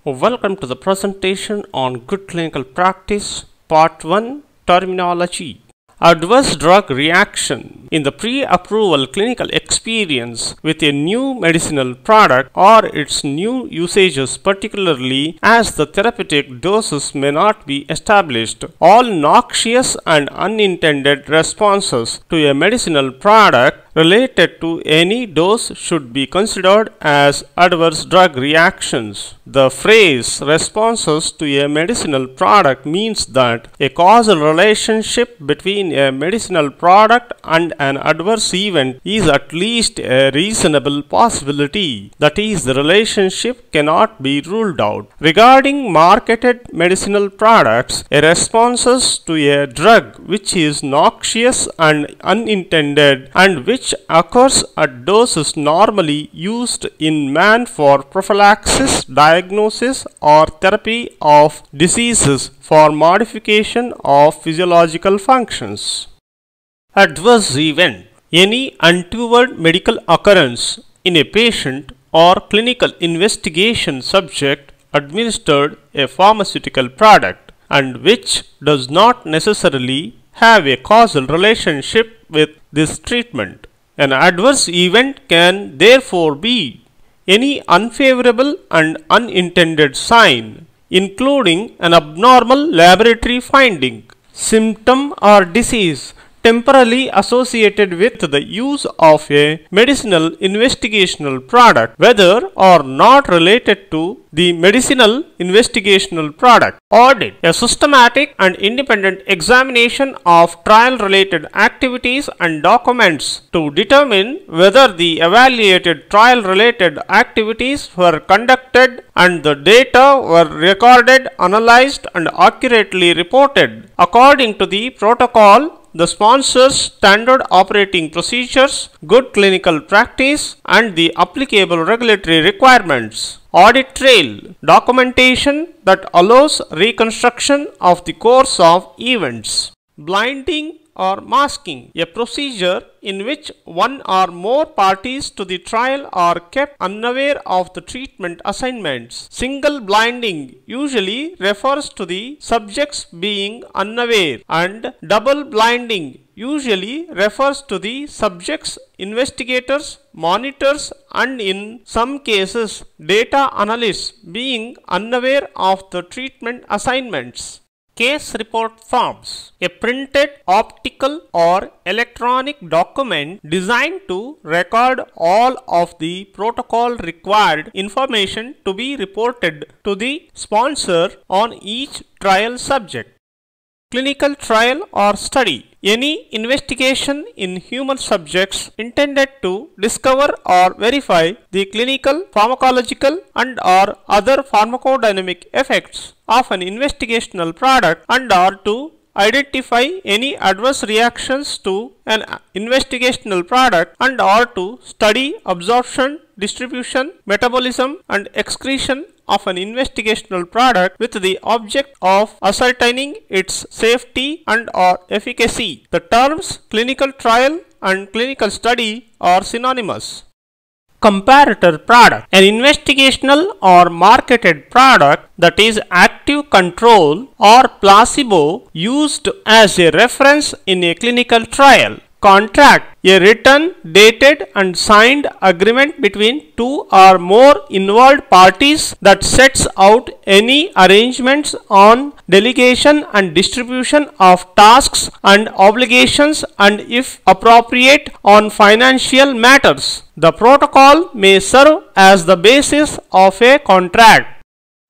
Welcome to the presentation on Good Clinical Practice, Part 1, Terminology. Adverse drug reaction in the pre-approval clinical experience with a new medicinal product or its new usages, particularly as the therapeutic doses may not be established. All noxious and unintended responses to a medicinal product related to any dose should be considered as adverse drug reactions. The phrase responses to a medicinal product means that a causal relationship between a medicinal product and an adverse event is at least a reasonable possibility. That is, the relationship cannot be ruled out. Regarding marketed medicinal products, a responses to a drug which is noxious and unintended and which occurs at doses normally used in man for prophylaxis, diagnosis or therapy of diseases for modification of physiological functions. Adverse event: any untoward medical occurrence in a patient or clinical investigation subject administered a pharmaceutical product and which does not necessarily have a causal relationship with this treatment. An adverse event can therefore be any unfavorable and unintended sign, including an abnormal laboratory finding, symptom or disease temporarily associated with the use of a medicinal investigational product, whether or not related to the medicinal investigational product. Audit: a systematic and independent examination of trial-related activities and documents to determine whether the evaluated trial-related activities were conducted and the data were recorded, analyzed, and accurately reported according to the protocol, the sponsor's standard operating procedures, good clinical practice, and the applicable regulatory requirements. Audit trail: documentation that allows reconstruction of the course of events. Blinding or masking: a procedure in which one or more parties to the trial are kept unaware of the treatment assignments. Single blinding usually refers to the subjects being unaware, and double blinding usually refers to the subjects, investigators, monitors, and in some cases data analysts being unaware of the treatment assignments. Case report forms: a printed, optical or electronic document designed to record all of the protocol required information to be reported to the sponsor on each trial subject. Clinical trial or study: any investigation in human subjects intended to discover or verify the clinical, pharmacological and or other pharmacodynamic effects of an investigational product and or to identify any adverse reactions to an investigational product and or to study absorption, distribution, metabolism and excretion of an investigational product with the object of ascertaining its safety and or efficacy. The terms clinical trial and clinical study are synonymous. Comparator product: an investigational or marketed product that is active control or placebo used as a reference in a clinical trial. Contract: a written, dated and signed agreement between two or more involved parties that sets out any arrangements on delegation and distribution of tasks and obligations and, if appropriate, on financial matters. The protocol may serve as the basis of a contract.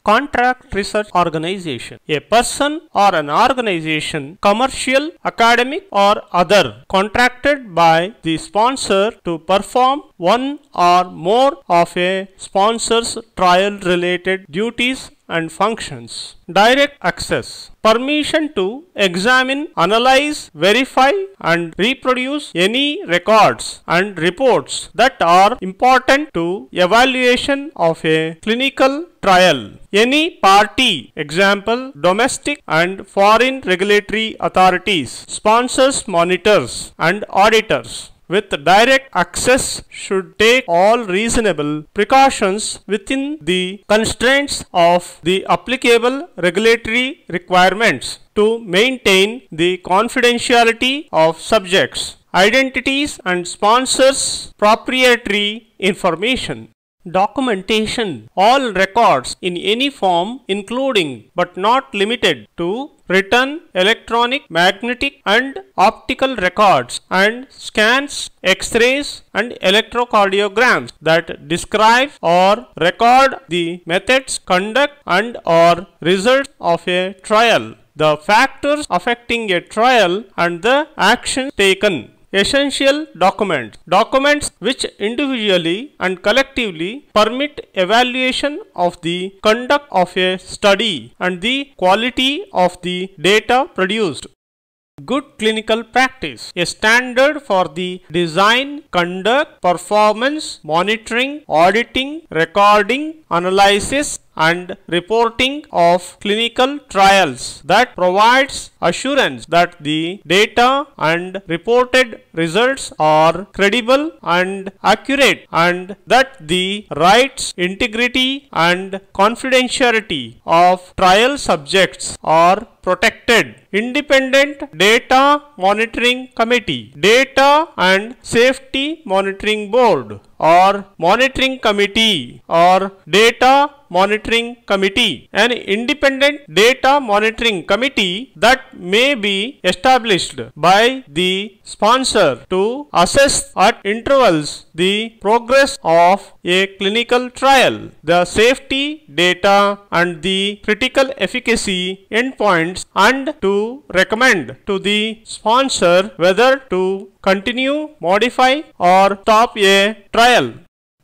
Contract research organization: a person or an organization, commercial, academic or other, contracted by the sponsor to perform one or more of a sponsor's trial related duties and functions. Direct access: permission to examine, analyze, verify and reproduce any records and reports that are important to evaluation of a clinical trial. Any party, example, domestic and foreign regulatory authorities, sponsors, monitors and auditors. with direct access should take all reasonable precautions within the constraints of the applicable regulatory requirements to maintain the confidentiality of subjects, identities and sponsors' proprietary information. Documentation. All records in any form, including but not limited to written, electronic, magnetic and optical records and scans, X-rays and electrocardiograms that describe or record the methods, conduct and or results of a trial, the factors affecting a trial and the actions taken. Essential documents. Documents which individually and collectively permit evaluation of the conduct of a study and the quality of the data produced. Good clinical practice. A standard for the design, conduct, performance, monitoring, auditing, recording, analysis and reporting of clinical trials that provides assurance that the data and reported results are credible and accurate and that the rights, integrity and confidentiality of trial subjects are protected. Independent Data Monitoring Committee, Data and Safety Monitoring Board or Monitoring Committee or Data Monitoring Committee. An independent data monitoring committee that may be established by the sponsor to assess at intervals the progress of a clinical trial, the safety data and the critical efficacy endpoints, and to recommend to the sponsor whether to continue, modify or stop a trial.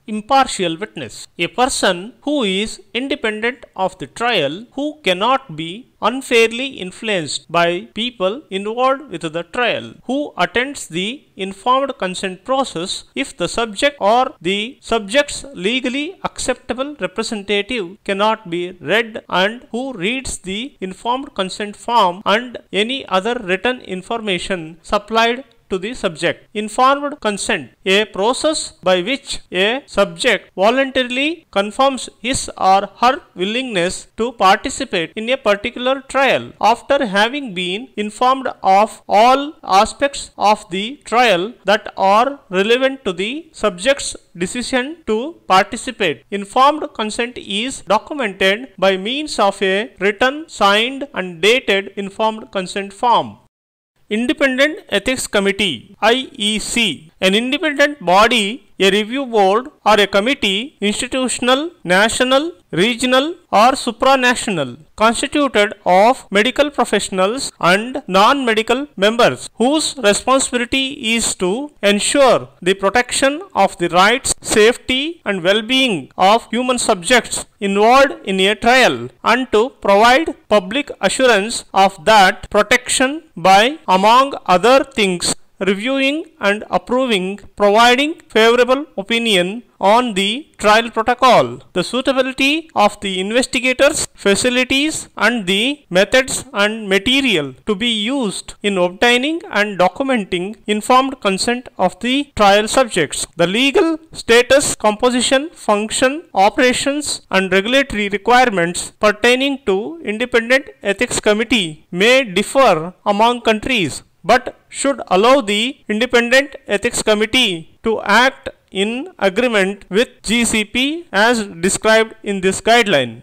Impartial witness. A person who is independent of the trial, who cannot be unfairly influenced by people involved with the trial, who attends the informed consent process if the subject or the subject's legally acceptable representative cannot be read, and who reads the informed consent form and any other written information supplied to the subject. Informed consent, a process by which a subject voluntarily confirms his or her willingness to participate in a particular trial after having been informed of all aspects of the trial that are relevant to the subject's decision to participate. Informed consent is documented by means of a written, signed and dated informed consent form. Independent Ethics Committee, IEC, an independent body, a review board or a committee, institutional, national, regional or supranational, constituted of medical professionals and non-medical members, whose responsibility is to ensure the protection of the rights, safety and well-being of human subjects involved in a trial, and to provide public assurance of that protection by, among other things, reviewing and approving, providing favorable opinion on the trial protocol, the suitability of the investigators, facilities and the methods and material to be used in obtaining and documenting informed consent of the trial subjects. The legal status, composition, function, operations and regulatory requirements pertaining to Independent Ethics Committee may differ among countries, but should allow the Independent Ethics Committee to act in agreement with GCP as described in this guideline.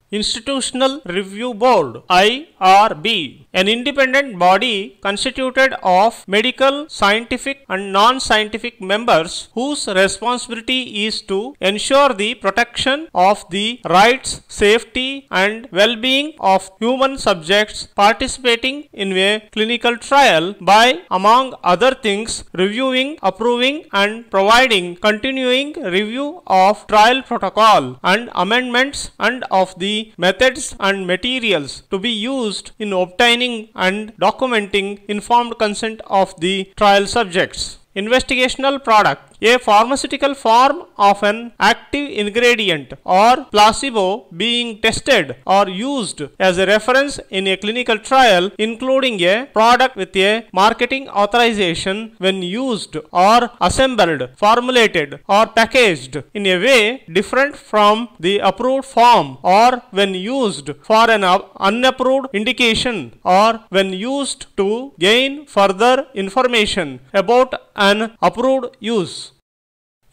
Institutional Review Board, IRB, an independent body constituted of medical, scientific and non-scientific members whose responsibility is to ensure the protection of the rights, safety and well-being of human subjects participating in a clinical trial by, among other things, reviewing, approving and providing continuing review of trial protocol and amendments and of the methods and materials to be used in obtaining and documenting informed consent of the trial subjects. investigational product, a pharmaceutical form of an active ingredient or placebo being tested or used as a reference in a clinical trial, including a product with a marketing authorization when used or assembled, formulated or packaged in a way different from the approved form, or when used for an unapproved indication, or when used to gain further information about an approved use.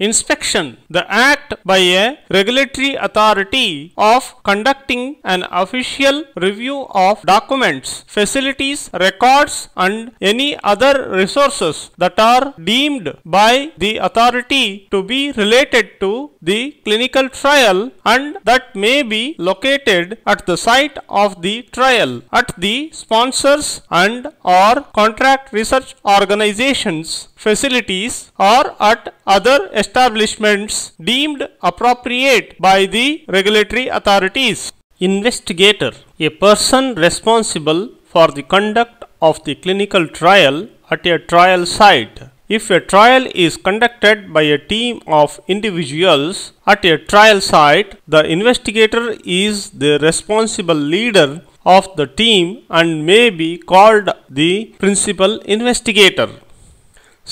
Inspection, the act by a regulatory authority of conducting an official review of documents, facilities, records and any other resources that are deemed by the authority to be related to the clinical trial and that may be located at the site of the trial, at the sponsors and or contract research organizations facilities or at other establishments deemed appropriate by the regulatory authorities. Investigator, a person responsible for the conduct of the clinical trial at a trial site. If a trial is conducted by a team of individuals at a trial site, the investigator is the responsible leader of the team and may be called the principal investigator.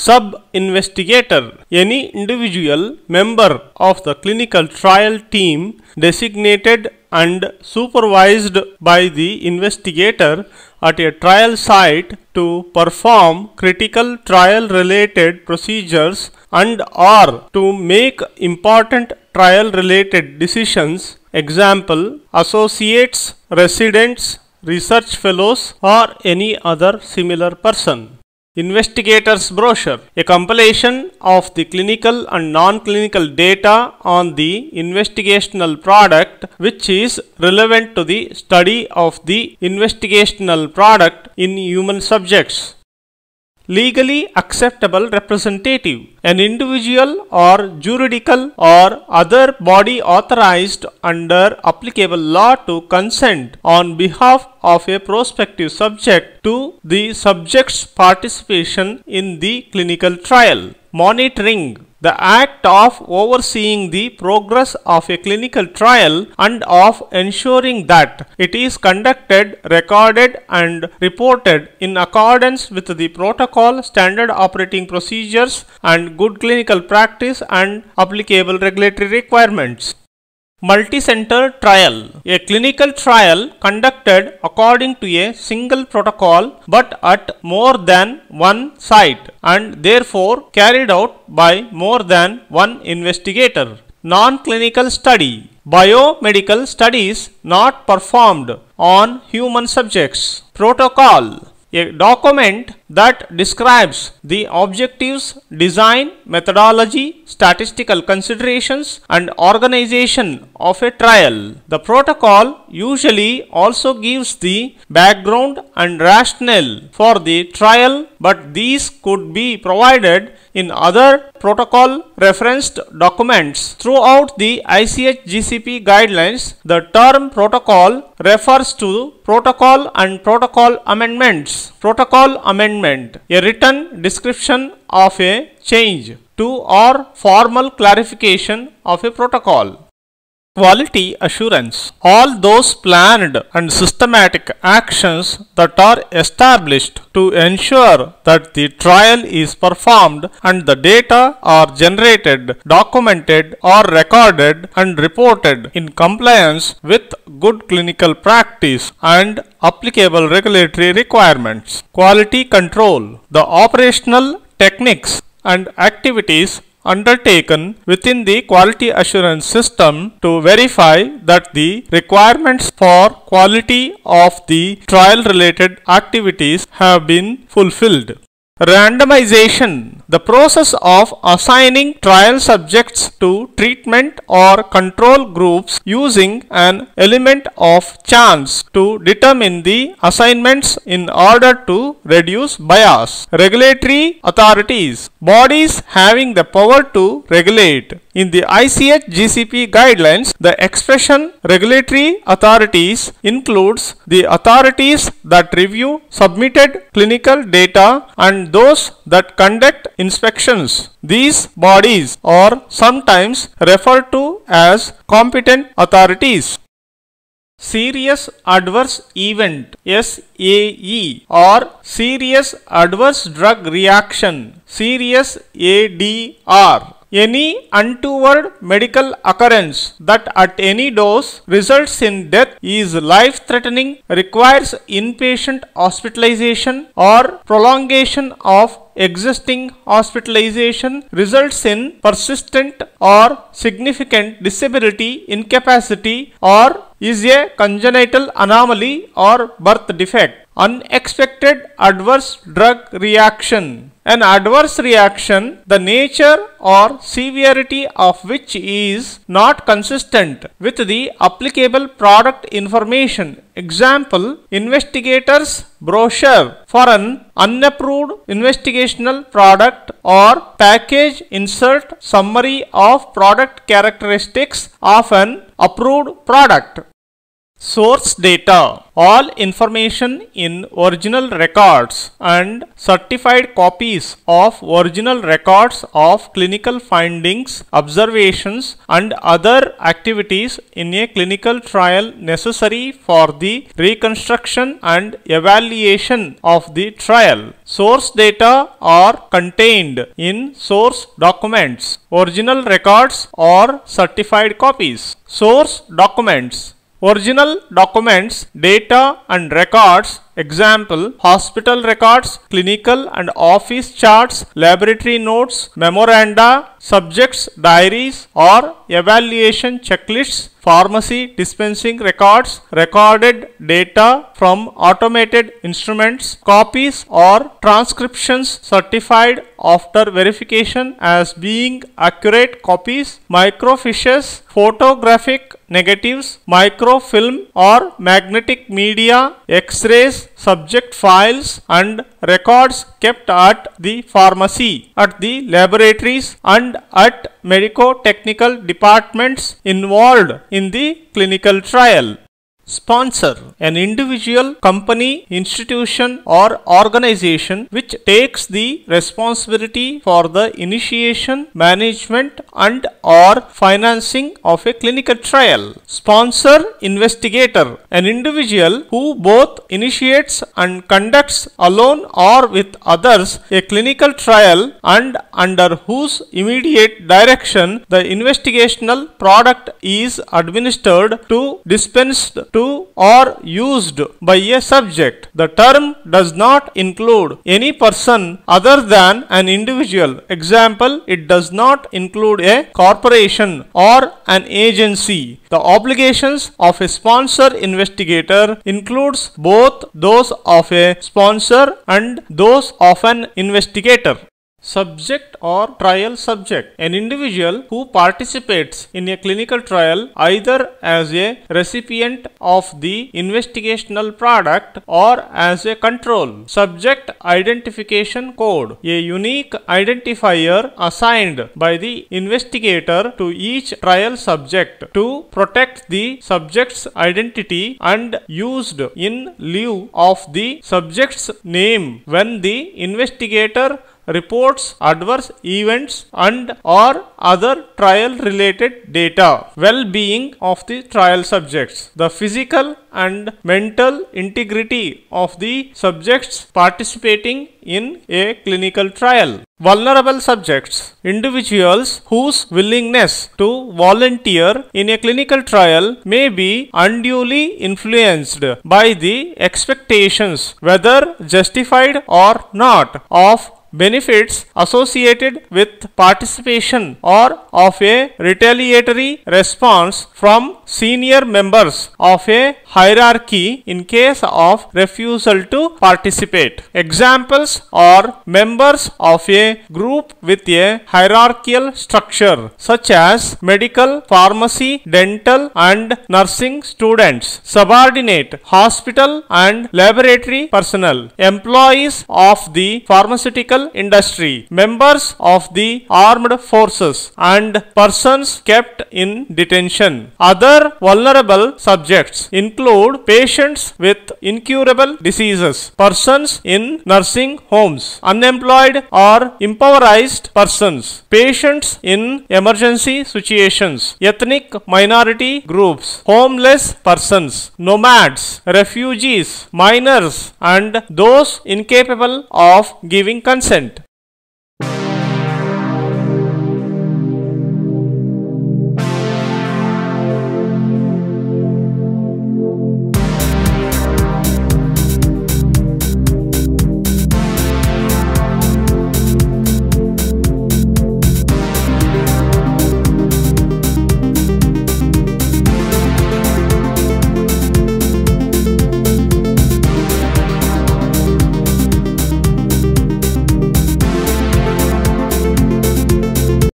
Sub-investigator, any individual member of the clinical trial team designated and supervised by the investigator at a trial site to perform critical trial related procedures and or to make important trial related decisions. Example, associates, residents, research fellows or any other similar person. Investigator's brochure, a compilation of the clinical and non-clinical data on the investigational product which is relevant to the study of the investigational product in human subjects. Legally acceptable representative, an individual or juridical or other body authorized under applicable law to consent on behalf of a prospective subject to the subject's participation in the clinical trial. Monitoring, the act of overseeing the progress of a clinical trial and of ensuring that it is conducted, recorded and reported in accordance with the protocol, standard operating procedures and good clinical practice and applicable regulatory requirements. Multi-center trial, a clinical trial conducted according to a single protocol but at more than one site and therefore carried out by more than one investigator. Non-clinical study, biomedical studies not performed on human subjects. Protocol, a document that describes the objectives, design, methodology, statistical considerations and organization of a trial. The protocol usually also gives the background and rationale for the trial, but these could be provided in other protocol referenced documents. Throughout the ICH GCP guidelines, the term protocol refers to protocol and protocol amendments. Protocol amendment, a written description of a change to or formal clarification of a protocol. Quality assurance, all those planned and systematic actions that are established to ensure that the trial is performed and the data are generated, documented or recorded and reported in compliance with good clinical practice and applicable regulatory requirements. Quality control, the operational techniques and activities undertaken within the quality assurance system to verify that the requirements for quality of the trial related activities have been fulfilled. Randomization, the process of assigning trial subjects to treatment or control groups using an element of chance to determine the assignments in order to reduce bias. Regulatory authorities, bodies having the power to regulate, In the ICH GCP guidelines, the expression regulatory authorities includes the authorities that review submitted clinical data and those that conduct inspections. These bodies are sometimes referred to as competent authorities. Serious Adverse Event SAE or Serious Adverse Drug Reaction Serious ADR. Any untoward medical occurrence that at any dose results in death, is life-threatening, requires inpatient hospitalization or prolongation of existing hospitalization, results in persistent or significant disability, incapacity, or is a congenital anomaly or birth defect. Unexpected adverse drug reaction. An adverse reaction, the nature or severity of which is not consistent with the applicable product information. Example, investigator's brochure for an unapproved investigational product or package insert summary of product characteristics of an approved product. Source data. All information in original records and certified copies of original records of clinical findings, observations, and other activities in a clinical trial necessary for the reconstruction and evaluation of the trial. Source data are contained in source documents, original records, or certified copies. Source documents. Original documents, data and records. Example, hospital records, clinical and office charts, laboratory notes, memoranda, subjects' diaries or evaluation checklists, pharmacy dispensing records, recorded data from automated instruments, copies or transcriptions certified after verification as being accurate copies, microfiches, photographic negatives, microfilm or magnetic media, X-rays, subject files and records kept at the pharmacy, at the laboratories and at medico-technical departments involved in the clinical trial. Sponsor. An individual, company, institution or organization which takes the responsibility for the initiation, management and or financing of a clinical trial. Sponsor investigator. An individual who both initiates and conducts alone or with others a clinical trial and under whose immediate direction the investigational product is administered to, dispensed to or used by a subject. The term does not include any person other than an individual. Example, it does not include a corporation or an agency. The obligations of a sponsor investigator includes both those of a sponsor and those of an investigator. Subject or trial subject. An individual who participates in a clinical trial either as a recipient of the investigational product or as a control. Subject identification code. A unique identifier assigned by the investigator to each trial subject to protect the subject's identity and used in lieu of the subject's name when the investigator reports adverse events and or other trial related data. Well-being of the trial subjects. The physical and mental integrity of the subjects participating in a clinical trial. Vulnerable subjects. Individuals whose willingness to volunteer in a clinical trial may be unduly influenced by the expectations, whether justified or not, of benefits associated with participation or of a retaliatory response from senior members of a hierarchy in case of refusal to participate. Examples are members of a group with a hierarchical structure such as medical, pharmacy, dental and nursing students, subordinate hospital and laboratory personnel, employees of the pharmaceutical industry, members of the armed forces and persons kept in detention. Other vulnerable subjects include patients with incurable diseases, persons in nursing homes, unemployed or impoverished persons, patients in emergency situations, ethnic minority groups, homeless persons, nomads, refugees, minors and those incapable of giving consent.